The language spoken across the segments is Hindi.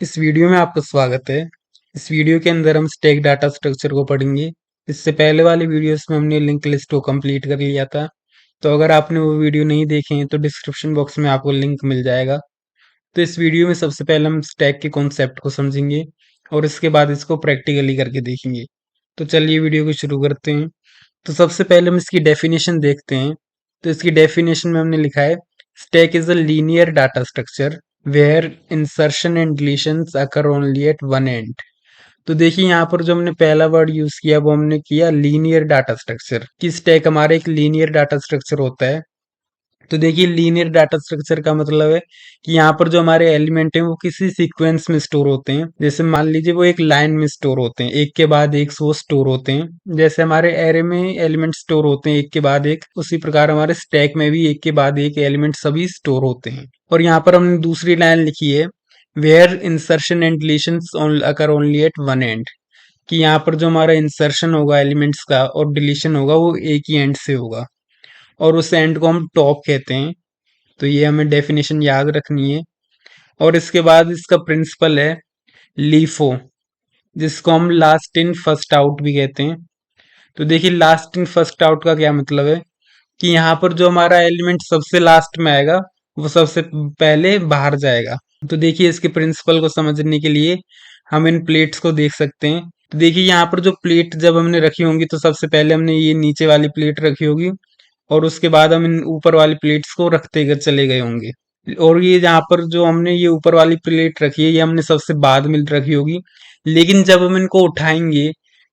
इस वीडियो में आपका स्वागत है। इस वीडियो के अंदर हम स्टैक डाटा स्ट्रक्चर को पढ़ेंगे। इससे पहले वाली वीडियोस में हमने लिंक लिस्ट को कंप्लीट कर लिया था। तो अगर आपने वो वीडियो नहीं देखे हैं तो डिस्क्रिप्शन बॉक्स में आपको लिंक मिल जाएगा। तो इस वीडियो में सबसे पहले हम स्टैक के कॉन्सेप्ट को समझेंगे और इसके बाद इसको प्रैक्टिकली करके देखेंगे। तो चलिए वीडियो को शुरू करते हैं। तो सबसे पहले हम इसकी डेफिनेशन देखते हैं। तो इसकी डेफिनेशन में हमने लिखा है stack is a linear data structure where insertion and deletions occur only at one end. तो देखिए यहाँ पर जो हमने पहला वर्ड यूज किया वो हमने किया लीनियर डाटा स्ट्रक्चर कि स्टैक हमारा एक लीनियर डाटा स्ट्रक्चर होता है। तो देखिए लीनियर डाटा स्ट्रक्चर का मतलब है कि यहाँ पर जो हमारे एलिमेंट हैं वो किसी सीक्वेंस में स्टोर होते हैं। जैसे मान लीजिए वो एक लाइन में स्टोर होते हैं, एक के बाद एक वो स्टोर होते हैं। जैसे हमारे एरे में एलिमेंट स्टोर होते हैं एक के बाद एक, उसी प्रकार हमारे स्टैक में भी एक के बाद एक एलिमेंट सभी स्टोर होते हैं। और यहाँ पर हमने दूसरी लाइन लिखी है where insertion and deletion occur only at one end, कि यहाँ पर जो हमारा इंसर्शन होगा एलिमेंट्स का और डिलीशन होगा वो एक ही एंड से होगा और उस एंड को हम टॉप कहते हैं। तो ये हमें डेफिनेशन याद रखनी है। और इसके बाद इसका प्रिंसिपल है लीफो, जिसको हम लास्ट इन फर्स्ट आउट भी कहते हैं। तो देखिए लास्ट इन फर्स्ट आउट का क्या मतलब है कि यहाँ पर जो हमारा एलिमेंट सबसे लास्ट में आएगा वो सबसे पहले बाहर जाएगा। तो देखिए इसके प्रिंसिपल को समझने के लिए हम इन प्लेट्स को देख सकते हैं। तो देखिए यहाँ पर जो प्लेट जब हमने रखी होंगी तो सबसे पहले हमने ये नीचे वाली प्लेट रखी होगी और उसके बाद हम इन ऊपर वाली प्लेट्स को रखते गए चले गए होंगे। और ये जहाँ पर जो हमने ये ऊपर वाली प्लेट रखी है ये हमने सबसे बाद में रखी होगी। लेकिन जब हम इनको उठाएंगे,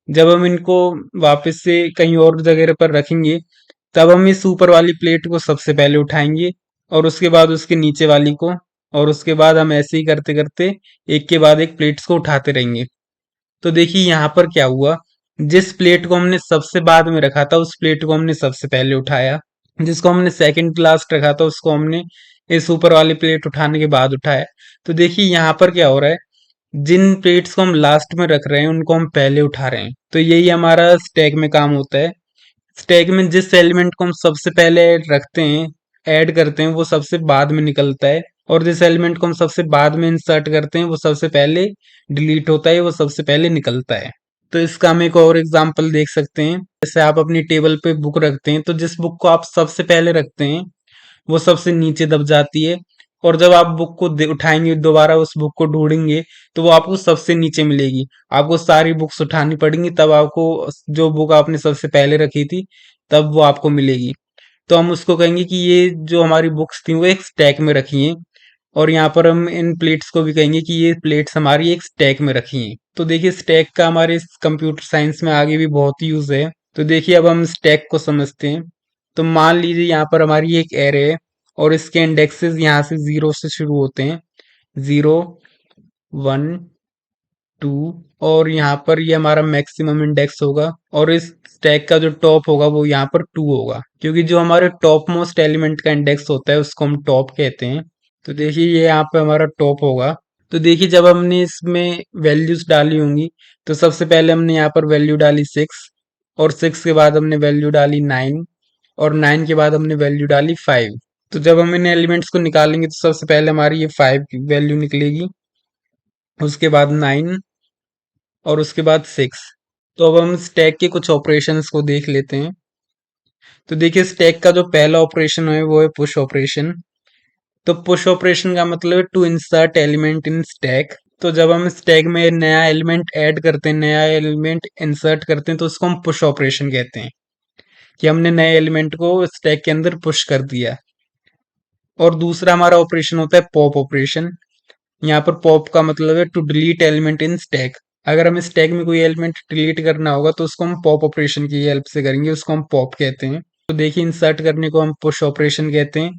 जब हम इनको वापस से कहीं और जगह पर रखेंगे, तब हम इस ऊपर वाली प्लेट को सबसे पहले उठाएंगे और उसके बाद उसके नीचे वाली को, और उसके बाद हम ऐसे ही करते करते एक के बाद एक प्लेट्स को उठाते रहेंगे। तो देखिए यहाँ पर क्या हुआ, जिस प्लेट को हमने सबसे बाद में रखा था उस प्लेट को हमने सबसे पहले उठाया, जिसको हमने सेकंड लास्ट रखा था उसको हमने इस ऊपर वाली प्लेट उठाने के बाद उठाया। तो देखिए यहाँ पर क्या हो रहा है, जिन प्लेट्स को हम लास्ट में रख रहे हैं उनको हम पहले उठा रहे हैं। तो यही हमारा स्टैक में काम होता है। स्टैक में जिस एलिमेंट को हम सबसे पहले रखते हैं, ऐड करते हैं, वो सबसे बाद में निकलता है, और जिस एलिमेंट को हम सबसे बाद में इंसर्ट करते हैं वो सबसे पहले डिलीट होता है, वो सबसे पहले निकलता है। तो इसका हम एक और एग्जांपल देख सकते हैं। जैसे आप अपनी टेबल पे बुक रखते हैं तो जिस बुक को आप सबसे पहले रखते हैं वो सबसे नीचे दब जाती है, और जब आप बुक को उठाएंगे दोबारा उस बुक को ढूंढेंगे तो वो आपको सबसे नीचे मिलेगी। आपको सारी बुक्स उठानी पड़ेंगी तब आपको जो बुक आपने सबसे पहले रखी थी तब वो आपको मिलेगी। तो हम उसको कहेंगे कि ये जो हमारी बुक्स थी वो एक स्टैक में रखी हैं, और यहाँ पर हम इन प्लेट्स को भी कहेंगे कि ये प्लेट्स हमारी एक स्टैक में रखी हैं। तो देखिए स्टैक का हमारे कंप्यूटर साइंस में आगे भी बहुत यूज है। तो देखिए अब हम स्टैक को समझते हैं। तो मान लीजिए यहाँ पर हमारी एक एरे है और इसके इंडेक्सेस यहाँ से 0 से शुरू होते हैं, 0, 1, 2, और यहाँ पर ये हमारा मैक्सिमम इंडेक्स होगा, और इस स्टैक का जो टॉप होगा वो यहाँ पर 2 होगा, क्योंकि जो हमारे टॉप मोस्ट एलिमेंट का इंडेक्स होता है उसको हम टॉप कहते हैं। तो देखिए ये यहाँ पे हमारा टॉप होगा। तो देखिए जब हमने इसमें वैल्यूज डाली होंगी तो सबसे पहले हमने यहाँ पर वैल्यू डाली 6, और 6 के बाद हमने वैल्यू डाली 9, और 9 के बाद हमने वैल्यू डाली 5। तो जब हम इन एलिमेंट्स को निकालेंगे तो सबसे पहले हमारी ये 5 की वैल्यू निकलेगी, उसके बाद 9, और उसके बाद 6। तो अब हम स्टैक के कुछ ऑपरेशंस को देख लेते हैं। तो देखिए स्टैक का जो पहला ऑपरेशन है वो है पुश ऑपरेशन। तो पुश ऑपरेशन का मतलब है to insert element in stack. तो जब हम स्टैक में नया एलिमेंट ऐड करते हैं, नया एलिमेंट इंसर्ट करते हैं, तो उसको हम पुश ऑपरेशन कहते हैं कि हमने नए एलिमेंट को स्टैक के अंदर पुश कर दिया। और दूसरा हमारा ऑपरेशन होता है पॉप ऑपरेशन। यहाँ पर पॉप का मतलब है to delete element in stack. अगर हमें स्टैक में कोई एलिमेंट डिलीट करना होगा तो उसको हम पॉप ऑपरेशन की हेल्प से करेंगे, उसको हम पॉप कहते हैं। तो देखिए इंसर्ट करने को हम पुश ऑपरेशन कहते हैं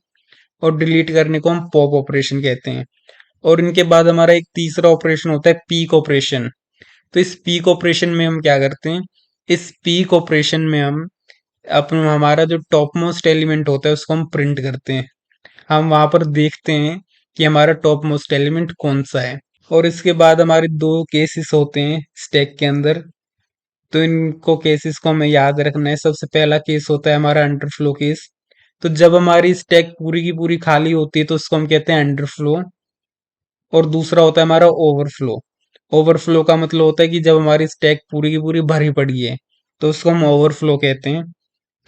और डिलीट करने को हम पॉप ऑपरेशन कहते हैं। और इनके बाद हमारा एक तीसरा ऑपरेशन होता है पीक ऑपरेशन। तो इस पीक ऑपरेशन में हम क्या करते हैं, इस पीक ऑपरेशन में हम अपना हमारा जो टॉप मोस्ट एलिमेंट होता है उसको हम प्रिंट करते हैं। हम वहां पर देखते हैं कि हमारा टॉप मोस्ट एलिमेंट कौन सा है। और इसके बाद हमारे दो केसेस होते हैं स्टैक के अंदर। तो इनको केसेस को हमें याद रखना है। सबसे पहला केस होता है हमारा अंडरफ्लो केस। तो जब हमारी स्टैक पूरी की पूरी खाली होती है तो उसको हम कहते हैं अंडरफ्लो। और दूसरा होता है हमारा ओवरफ्लो। ओवरफ्लो का मतलब होता है कि जब हमारी स्टैक पूरी की पूरी भरी पड़ी है तो उसको हम ओवरफ्लो कहते हैं।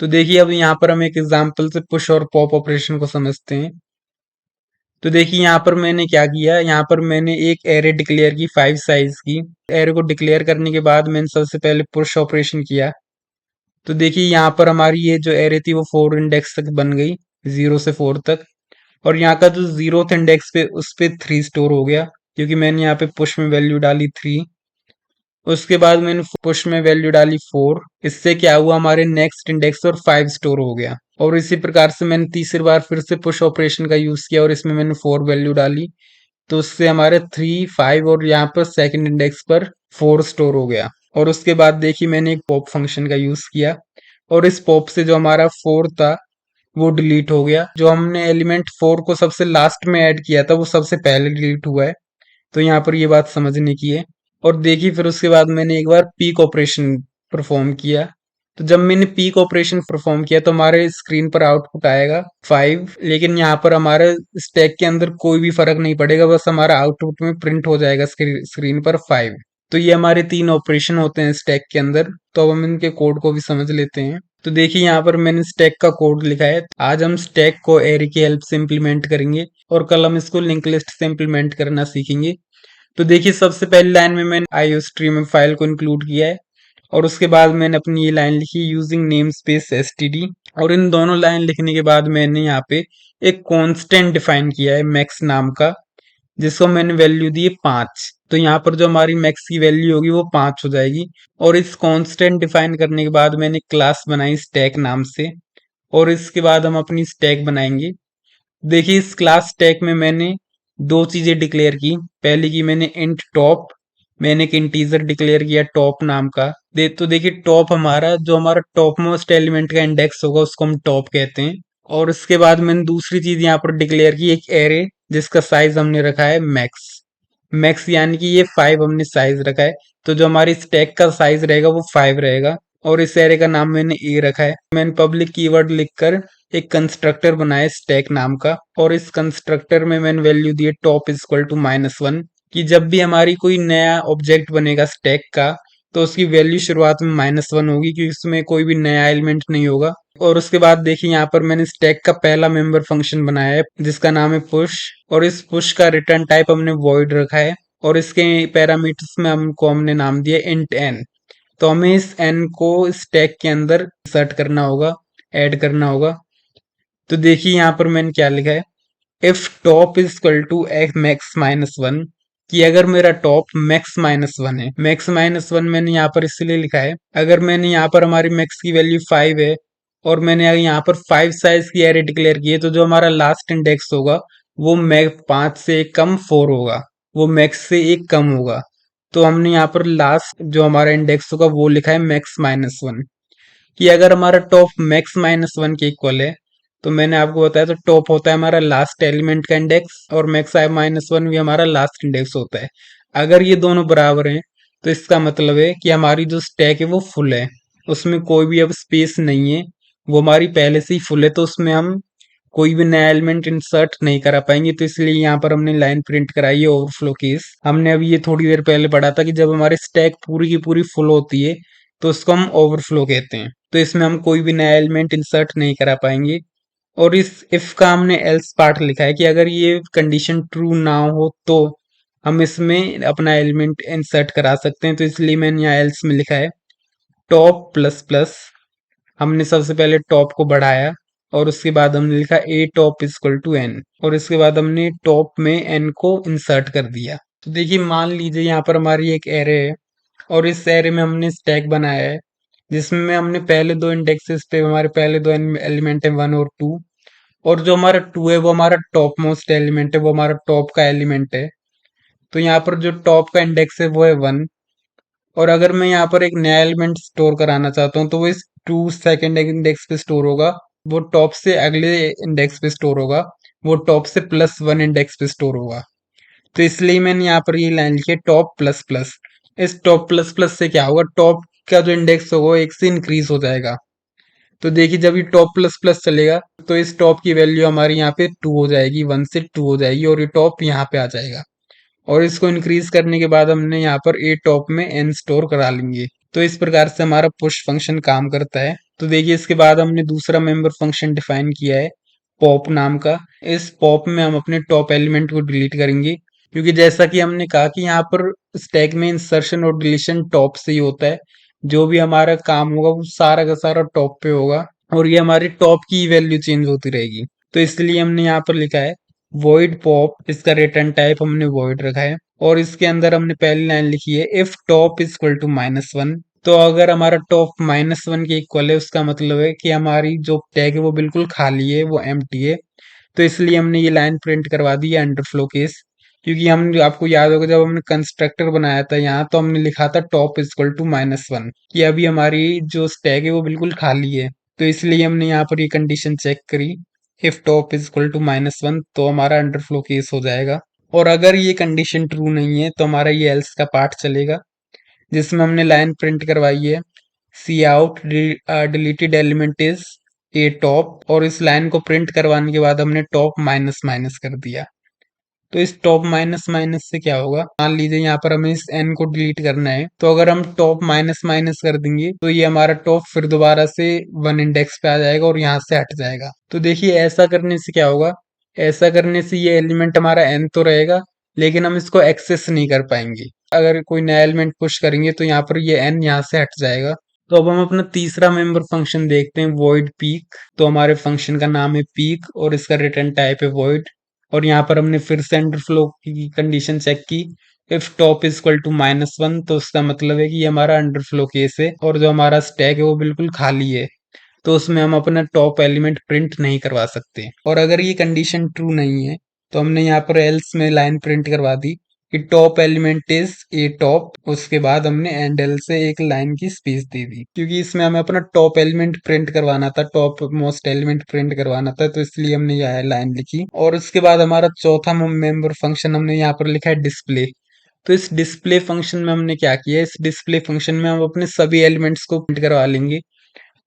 तो देखिए अब यहाँ पर हम एक एग्जांपल से पुश और पॉप ऑपरेशन को समझते हैं। तो देखिए यहाँ पर मैंने क्या किया, यहाँ पर मैंने एक एरे डिक्लेयर की 5 साइज की। एरे को डिक्लेयर करने के बाद मैंने सबसे पहले पुश ऑपरेशन किया। तो देखिए यहाँ पर हमारी ये जो एरे थी वो 4 इंडेक्स तक बन गई, 0 से 4 तक। और यहाँ का जो 0th इंडेक्स पे उस पे 3 स्टोर हो गया, क्योंकि मैंने यहाँ पे पुश में वैल्यू डाली 3। उसके बाद मैंने पुश में वैल्यू डाली 4। इससे क्या हुआ, हमारे नेक्स्ट इंडेक्स और 5 स्टोर हो गया। और इसी प्रकार से मैंने तीसरी बार फिर से पुश ऑपरेशन का यूज किया और इसमें मैंने 4 वैल्यू डाली। तो उससे हमारे 3, 5 और यहाँ पर सेकंड इंडेक्स पर 4 स्टोर हो गया। और उसके बाद देखिए मैंने एक पॉप फंक्शन का यूज किया और इस पॉप से जो हमारा 4 था वो डिलीट हो गया। जो हमने एलिमेंट 4 को सबसे लास्ट में ऐड किया था वो सबसे पहले डिलीट हुआ है। तो यहाँ पर ये बात समझने की है। और देखिए फिर उसके बाद मैंने एक बार पीक ऑपरेशन परफॉर्म किया। तो जब मैंने पीक ऑपरेशन परफॉर्म किया तो हमारे स्क्रीन पर आउटपुट आएगा 5, लेकिन यहाँ पर हमारे स्टैक के अंदर कोई भी फर्क नहीं पड़ेगा, बस हमारा आउटपुट में प्रिंट हो जाएगा स्क्रीन पर 5। तो ये हमारे 3 ऑपरेशन होते हैं स्टैक के अंदर। तो अब हम इनके कोड को भी समझ लेते हैं। तो देखिए यहाँ पर मैंने स्टैक का कोड लिखा है। आज हम स्टैक को एरे की हेल्प से इम्प्लीमेंट करेंगे और कल हम इसको लिंक लिस्ट से इम्प्लीमेंट करना सीखेंगे। तो देखिए सबसे पहली लाइन में मैंने आईओस्ट्रीम फाइल को इंक्लूड किया है और उसके बाद मैंने अपनी ये लाइन लिखी यूजिंग नेम स्पेस std। और इन दोनों लाइन लिखने के बाद मैंने यहाँ पे एक कांस्टेंट डिफाइन किया है मैक्स नाम का, जिसको मैंने वैल्यू दी है 5। तो यहाँ पर जो हमारी मैक्स की वैल्यू होगी वो 5 हो जाएगी। और इस कांस्टेंट डिफाइन करने के बाद मैंने क्लास बनाई स्टैक नाम से और इसके बाद हम अपनी स्टैक बनाएंगे। देखिए इस क्लास टैग में मैंने दो चीजें डिक्लेयर की। पहली की मैंने इंट टॉप, मैंने एक इंटीजर डिक्लेयर किया टॉप नाम का। तो देखिए टॉप हमारा जो हमारा टॉप मोस्ट एलिमेंट का इंडेक्स होगा उसको हम टॉप कहते हैं। और इसके बाद मैंने दूसरी चीज यहाँ पर डिक्लेयर की एक एरे जिसका साइज हमने रखा है मैक्स। मैक्स यानी कि ये 5 हमने साइज रखा है। तो जो हमारी स्टैक का साइज रहेगा वो 5 रहेगा। और इस एरे का नाम मैंने ए रखा है। मैंने पब्लिक कीवर्ड लिखकर एक कंस्ट्रक्टर बनाया स्टैक नाम का और इस कंस्ट्रक्टर में मैंने वैल्यू दी है टॉप इज इक्वल टू -1, कि जब भी हमारी कोई नया ऑब्जेक्ट बनेगा स्टैक का तो उसकी वैल्यू शुरुआत में -1 होगी, क्योंकि उसमें कोई भी नया एलिमेंट नहीं होगा। और उसके बाद देखिए यहाँ पर मैंने स्टैक का पहला मेंबर फंक्शन बनाया है जिसका नाम है पुश। और इस पुश का रिटर्न टाइप हमने वॉइड रखा है और इसके पैरामीटर्स में हमने नाम दिया इंट n। तो हमें इस n को स्टैक के अंदर इंसर्ट करना होगा, ऐड करना होगा। तो देखिए यहाँ पर मैंने क्या लिखा है, if top is equal to x max -1, कि अगर मेरा टॉप मैक्स -1 है। मैक्स -1 मैंने यहाँ पर इसलिए लिखा है, अगर मैंने यहाँ पर हमारी मैक्स की वैल्यू 5 है और मैंने अगर यहाँ पर 5 साइज की एरे डिक्लेयर की है तो जो हमारा लास्ट इंडेक्स होगा वो मैक्स 5 से एक कम 4 होगा, वो मैक्स से एक कम होगा। तो हमने यहाँ पर लास्ट जो हमारा इंडेक्स होगा वो लिखा है मैक्स -1, कि अगर हमारा टॉप मैक्स -1 के इक्वल है। तो मैंने आपको बताया तो टॉप होता है हमारा लास्ट एलिमेंट का इंडेक्स और मैक्स -1 भी हमारा लास्ट इंडेक्स होता है। अगर ये दोनों बराबर हैं तो इसका मतलब है कि हमारी जो स्टैक है वो फुल है, उसमें कोई भी अब स्पेस नहीं है, वो हमारी पहले से ही फुल है। तो उसमें हम कोई भी नया एलिमेंट इंसर्ट नहीं करा पाएंगे। तो इसलिए यहाँ पर हमने लाइन प्रिंट कराई है ओवरफ्लो केस। हमने अभी ये थोड़ी देर पहले पढ़ा था कि जब हमारी स्टैक पूरी की पूरी फुल होती है तो उसको हम ओवरफ्लो कहते हैं। तो इसमें हम कोई भी नया एलिमेंट इंसर्ट नहीं करा पाएंगे। और इस इफ का हमने एल्स पार्ट लिखा है कि अगर ये कंडीशन ट्रू ना हो तो हम इसमें अपना एलिमेंट इंसर्ट करा सकते हैं। तो इसलिए मैंने यहाँ एल्स में लिखा है टॉप प्लस प्लस, हमने सबसे पहले टॉप को बढ़ाया और उसके बाद हमने लिखा ए टॉप इक्वल टू एन और इसके बाद हमने टॉप में एन को इंसर्ट कर दिया। तो देखिए मान लीजिए यहाँ पर हमारी एक एरे है और इस एरे में हमने स्टैक बनाया है जिसमें हमने पहले दो इंडेक्सेस पे हमारे पहले दो एलिमेंट है 1 और 2। और जो हमारा 2 है वो हमारा टॉप मोस्ट एलिमेंट है, वो हमारा टॉप का एलिमेंट है। तो यहाँ पर जो टॉप का इंडेक्स है वो है 1। और अगर मैं यहाँ पर एक नया एलिमेंट स्टोर कराना चाहता हूँ तो वो इस 2 सेकेंड इंडेक्स पे स्टोर होगा, वो टॉप से अगले इंडेक्स पे स्टोर होगा, वो टॉप से +1 इंडेक्स पे स्टोर होगा। तो इसलिए मैंने यहाँ पर ये लाइन लिखी है टॉप प्लस प्लस। इस टॉप प्लस प्लस से क्या होगा, टॉप का जो इंडेक्स होगा वो 1 से इंक्रीज हो जाएगा। तो देखिए जब ये टॉप प्लस प्लस चलेगा तो इस टॉप की वैल्यू हमारी यहाँ पे 2 हो जाएगी, 1 से 2 हो जाएगी और ये टॉप यहाँ पे आ जाएगा। और इसको इंक्रीज करने के बाद हमने यहाँ पर ए टॉप में एन स्टोर करा लेंगे। तो इस प्रकार से हमारा पुश फंक्शन काम करता है। तो देखिए इसके बाद हमने दूसरा मेंबर फंक्शन डिफाइन किया है पॉप नाम का। इस पॉप में हम अपने टॉप एलिमेंट को डिलीट करेंगे, क्योंकि जैसा कि हमने कहा कि यहाँ पर स्टैक में इंसर्शन और डिलीशन टॉप से ही होता है। जो भी हमारा काम होगा वो सारा का सारा टॉप पे होगा और ये हमारी टॉप की वैल्यू चेंज होती रहेगी। तो इसलिए हमने यहाँ पर लिखा है void pop, इसका रिटर्न टाइप हमने void रखा है और इसके अंदर हमने पहली लाइन लिखी है if top is equal to -1। तो अगर हमारा टॉप -1 के इक्वल है उसका मतलब है कि हमारी जो टैग है वो बिल्कुल खाली है, वो एम्प्टी है। तो इसलिए हमने ये लाइन प्रिंट करवा दी है अंडरफ्लो केस, क्योंकि हम आपको याद होगा जब हमने कंस्ट्रक्टर बनाया था यहाँ तो हमने लिखा था टॉप इज इक्वल टू -1 कि अभी हमारी जो स्टैक है वो बिल्कुल खाली है। तो इसलिए हमने यहाँ पर ये कंडीशन चेक करी, if top is equal to -1 तो हमारा अंडरफ्लो केस हो जाएगा। और अगर ये कंडीशन ट्रू नहीं है तो हमारा ये एल्स का पार्ट चलेगा, जिसमें हमने लाइन प्रिंट करवाई है cout deleted element is a top, और इस लाइन को प्रिंट करवाने के बाद हमने टॉप माइनस माइनस कर दिया। तो इस टॉप माइनस माइनस से क्या होगा, मान लीजिए यहाँ पर हमें इस एन को डिलीट करना है, तो अगर हम टॉप माइनस माइनस कर देंगे तो ये हमारा टॉप फिर दोबारा से 1 इंडेक्स पे आ जाएगा और यहाँ से हट जाएगा। तो देखिए ऐसा करने से क्या होगा, ऐसा करने से ये एलिमेंट हमारा एन तो रहेगा लेकिन हम इसको एक्सेस नहीं कर पाएंगे। अगर कोई नया एलिमेंट पुश करेंगे तो यहाँ पर ये एन यहाँ से हट जाएगा। तो अब हम अपना तीसरा मेंबर फंक्शन देखते हैं, void peak। तो हमारे फंक्शन का नाम है पीक और इसका रिटर्न टाइप है void। और यहाँ पर हमने फिर से अंडरफ्लो की कंडीशन चेक की, if top is equal to -1 तो उसका मतलब है कि ये हमारा अंडरफ्लो केस है और जो हमारा स्टैक है वो बिल्कुल खाली है, तो उसमें हम अपना टॉप एलिमेंट प्रिंट नहीं करवा सकते। और अगर ये कंडीशन ट्रू नहीं है तो हमने यहाँ पर एल्स में लाइन प्रिंट करवा दी कि top element is a top, उसके बाद हमने एंड एल से एक लाइन की स्पेस दे दी, क्योंकि इसमें हमें अपना टॉप एलिमेंट प्रिंट करवाना था, टॉप मोस्ट एलिमेंट प्रिंट करवाना था, तो इसलिए हमने यह लाइन लिखी। और उसके बाद हमारा चौथा मेंबर फंक्शन हमने यहाँ पर लिखा है डिस्प्ले। तो इस डिस्प्ले फंक्शन में हमने क्या किया, इस डिस्प्ले फंक्शन में हम अपने सभी एलिमेंट्स को प्रिंट करवा लेंगे।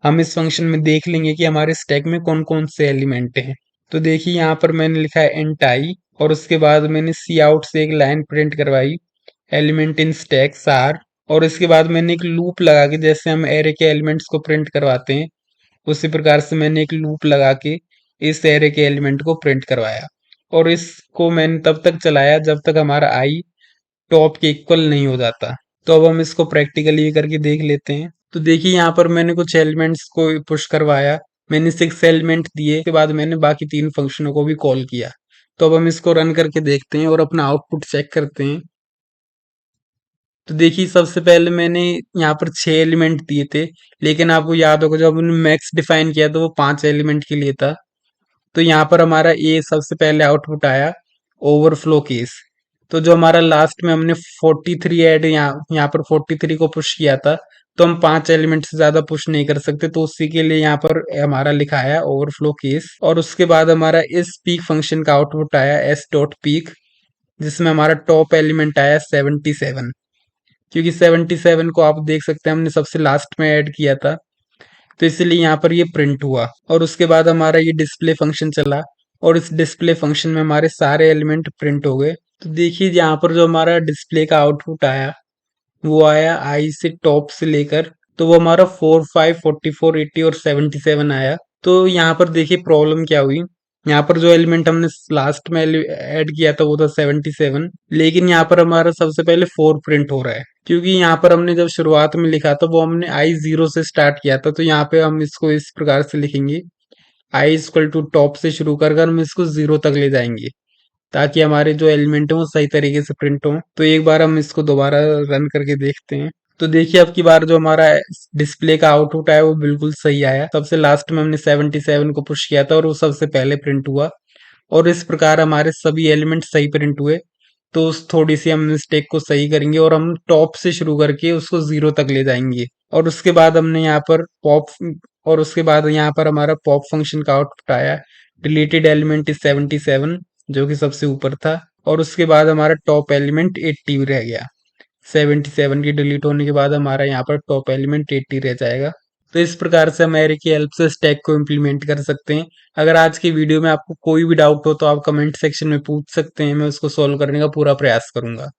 हम इस फंक्शन में देख लेंगे कि हमारे स्टैक में कौन कौन से एलिमेंट हैं। तो देखिए यहाँ पर मैंने लिखा है इंट आई और उसके बाद मैंने सी आउट से एक लाइन प्रिंट करवाई एलिमेंट इन स्टैक्स आर, और इसके बाद मैंने एक लूप लगा के, जैसे हम एरे के एलिमेंट्स को प्रिंट करवाते हैं उसी प्रकार से मैंने एक लूप लगा के इस एरे के एलिमेंट को प्रिंट करवाया। और इसको मैंने तब तक चलाया जब तक हमारा आई टॉप के इक्वल नहीं हो जाता। तो अब हम इसको प्रैक्टिकली करके देख लेते हैं। तो देखिए यहाँ पर मैंने कुछ एलिमेंट्स को पुश करवाया, मैंने 6 एलिमेंट दिए, के बाद मैंने बाकी 3 फंक्शनों को भी कॉल किया। तो अब हम इसको रन करके देखते हैं और अपना आउटपुट चेक करते हैं। तो देखिए सबसे पहले मैंने यहाँ पर 6 एलिमेंट दिए थे, लेकिन आपको याद होगा जब हमने मैक्स डिफाइन किया तो वो 5 एलिमेंट के लिए था। तो यहाँ पर हमारा ये सबसे पहले आउटपुट आया ओवरफ्लो केस। तो जो हमारा लास्ट में हमने 43 ऐड यहाँ पर 43 को पुश किया था, तो हम 5 एलिमेंट से ज्यादा पुश नहीं कर सकते, तो उसी के लिए यहाँ पर हमारा लिखा है ओवरफ्लो केस। और उसके बाद हमारा इस पीक फंक्शन का आउटपुट आया एस डॉट पीक, जिसमें हमारा टॉप एलिमेंट आया 77, क्योंकि 77 को आप देख सकते हैं हमने सबसे लास्ट में ऐड किया था, तो इसलिए यहाँ पर ये प्रिंट हुआ। और उसके बाद हमारा ये डिस्प्ले फंक्शन चला और इस डिस्प्ले फंक्शन में हमारे सारे एलिमेंट प्रिंट हो गए। तो देखिए यहाँ पर जो हमारा डिस्प्ले का आउटपुट आया वो आया आई से टॉप से लेकर, तो वो हमारा 4, 5, 44, 80 और 77 आया। तो यहाँ पर देखिए प्रॉब्लम क्या हुई, यहाँ पर जो एलिमेंट हमने लास्ट में ऐड किया था वो था 77, लेकिन यहाँ पर हमारा सबसे पहले 4 प्रिंट हो रहा है, क्योंकि यहाँ पर हमने जब शुरुआत में लिखा था वो हमने आई 0 से स्टार्ट किया था। तो यहाँ पे हम इसको इस प्रकार से लिखेंगे, आई इक्वल टू टॉप से शुरू कर हम इसको 0 तक ले जाएंगे, ताकि हमारे जो एलिमेंट है वो सही तरीके से प्रिंट हो। तो एक बार हम इसको दोबारा रन करके देखते हैं। तो देखिए अब की बार जो हमारा डिस्प्ले का आउटपुट आया वो बिल्कुल सही आया। सबसे लास्ट में हमने 77 को पुश किया था और वो सबसे पहले प्रिंट हुआ, और इस प्रकार हमारे सभी एलिमेंट सही प्रिंट हुए। तो उस थोड़ी सी हम मिस्टेक को सही करेंगे और हम टॉप से शुरू करके उसको 0 तक ले जाएंगे। और उसके बाद हमने यहाँ पर पॉप और उसके बाद यहाँ पर हमारा पॉप फंक्शन का आउटपुट आया डिलीटेड एलिमेंट इज 77, जो कि सबसे ऊपर था। और उसके बाद हमारा टॉप एलिमेंट 80 रह गया। 77 की डिलीट होने के बाद हमारा यहाँ पर टॉप एलिमेंट 80 रह जाएगा। तो इस प्रकार से हम अरे की हेल्प से स्टैक को इम्प्लीमेंट कर सकते हैं। अगर आज की वीडियो में आपको कोई भी डाउट हो तो आप कमेंट सेक्शन में पूछ सकते हैं, मैं उसको सॉल्व करने का पूरा प्रयास करूंगा।